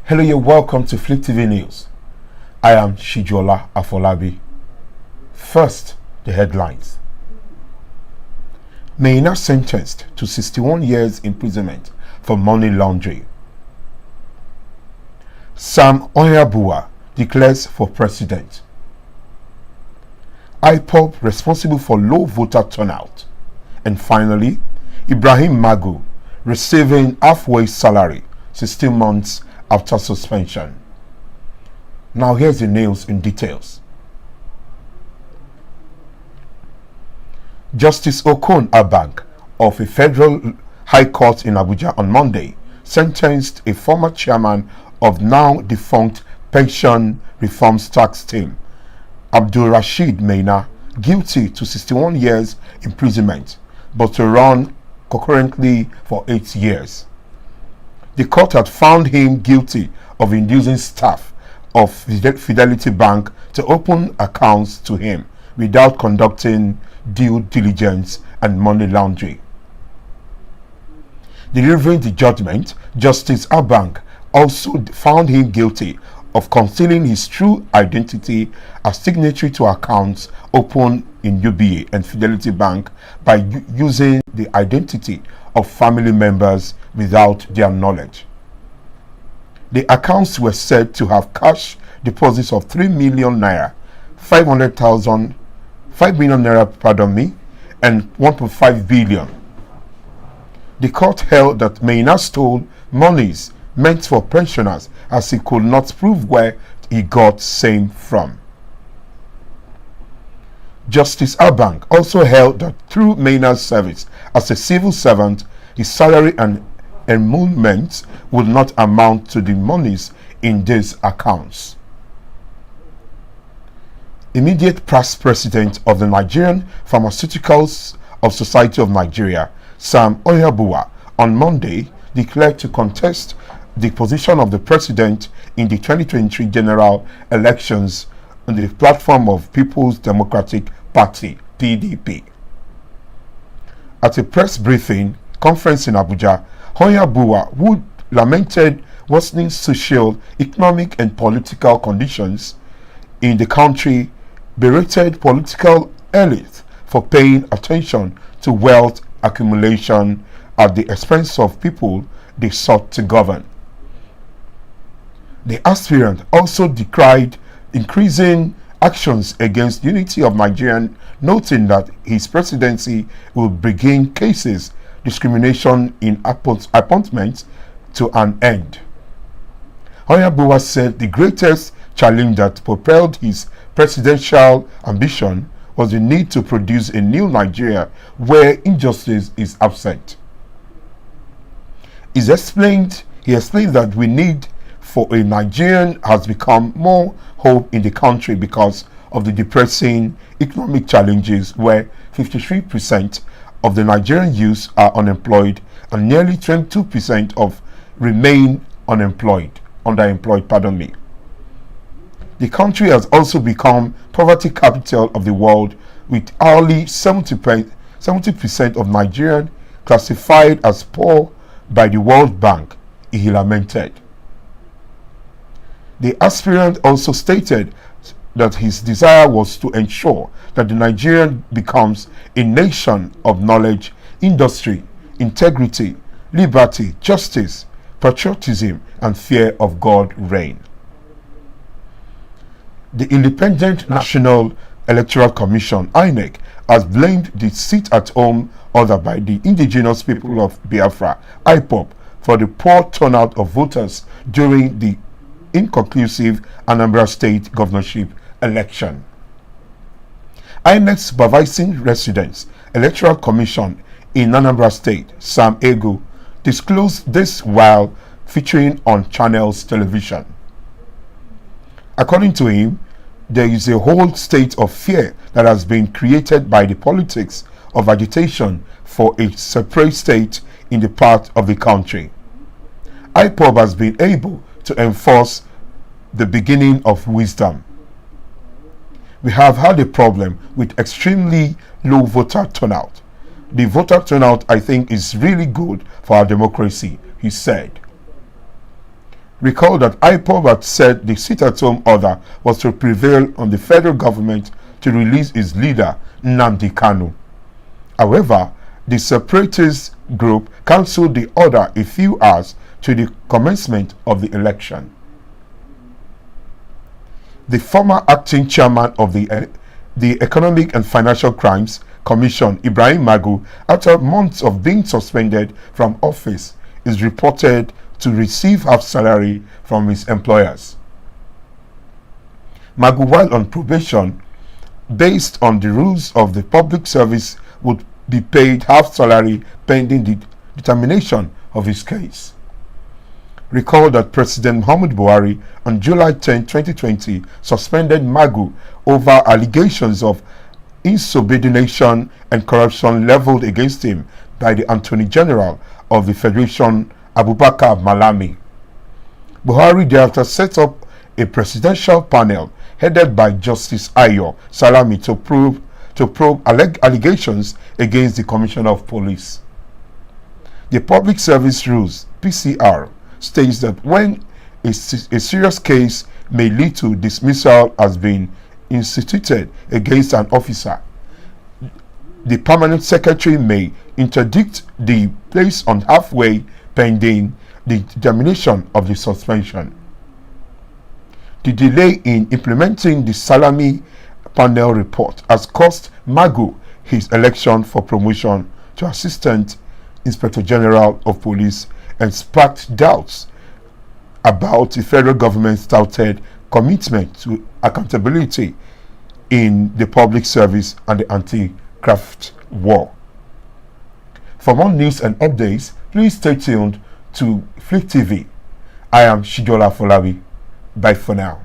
Hello, you're welcome to Fliptv News. I am Shijola Afolabi. First, the headlines. Maina sentenced to 61 years imprisonment for money laundering. Sam Oyabuwa declares for president. IPOB responsible for low voter turnout. And finally, Ibrahim Magu receiving halfway salary 16 months after suspension. Now here's the news in details. Justice Okon Abang of a federal high court in Abuja on Monday sentenced a former chairman of now defunct pension reforms tax team, Abdul Rashid Maina, guilty to 61 years imprisonment, but to run concurrently for 8 years. The court had found him guilty of inducing staff of Fidelity Bank to open accounts to him without conducting due diligence and money laundering. Delivering the judgment, Justice Abang also found him guilty of concealing his true identity as signatory to accounts opened in UBA and Fidelity Bank by using the identity of family members without their knowledge. The accounts were said to have cash deposits of 3 million naira, 5 million naira, and 1.5 billion. The court held that Maina stole monies meant for pensioners as he could not prove where he got same from. Justice Abang also held that through Maina's service as a civil servant, his salary and emoluments would not amount to the monies in these accounts. Immediate past president of the Nigerian Pharmaceuticals of Society of Nigeria, Sam Oyabuwa, on Monday declared to contest the position of the president in the 2023 general elections on the platform of People's Democratic Party, PDP. At a press briefing conference in Abuja, Oyabuwa, who lamented worsening social, economic, and political conditions in the country, berated political elites for paying attention to wealth accumulation at the expense of people they sought to govern. The aspirant also decried increasing actions against unity of Nigerian, noting that his presidency will bring cases discrimination in appointments to an end. Oyabuwa said the greatest challenge that propelled his presidential ambition was the need to produce a new Nigeria where injustice is absent. He explained that we need for a Nigerian has become more hope in the country because of the depressing economic challenges where 53% of the Nigerian youth are unemployed and nearly 22% of remain underemployed. The country has also become poverty capital of the world, with hourly 70% of Nigerians classified as poor by the World Bank, he lamented. The aspirant also stated that his desire was to ensure that the Nigerian becomes a nation of knowledge, industry, integrity, liberty, justice, patriotism, and fear of God reign. The Independent National Electoral Commission, INEC, has blamed the sit-at-home order by the indigenous people of Biafra, IPOB, for the poor turnout of voters during the inconclusive Anambra State governorship election. INEC Supervising Residents Electoral Commission in Anambra State, Sam Ego, disclosed this while featuring on Channels Television. According to him, there is a whole state of fear that has been created by the politics of agitation for a separate state in the part of the country. IPOB has been able to enforce the beginning of wisdom. We have had a problem with extremely low voter turnout. The voter turnout, I think, is really good for our democracy, he said. Recall that IPOB had said the sit-at-home order was to prevail on the federal government to release its leader, Nnamdi Kanu. However, the separatist group cancelled the order a few hours to the commencement of the election. The former acting chairman of the Economic and Financial Crimes Commission, Ibrahim Magu, after months of being suspended from office, is reported to receive half salary from his employers. Magu, while on probation, based on the rules of the public service, would be paid half salary pending the determination of his case. Recall that President Muhammadu Buhari on July 10, 2020 suspended Magu over allegations of insubordination and corruption leveled against him by the Attorney General of the Federation, Abubakar Malami. Buhari thereafter set up a presidential panel headed by Justice Ayo Salami to probe allegations against the Commissioner of Police. The Public Service Rules (PCR) states that when a serious case may lead to dismissal has been instituted against an officer, the permanent secretary may interdict the place on halfway pending the determination of the suspension. The delay in implementing the Salami panel report has cost Magu his election for promotion to Assistant Inspector General of Police and sparked doubts about the federal government's touted commitment to accountability in the public service and the anti-graft war. For more news and updates, please stay tuned to Fliptv. I am Shijola Folabi. Bye for now.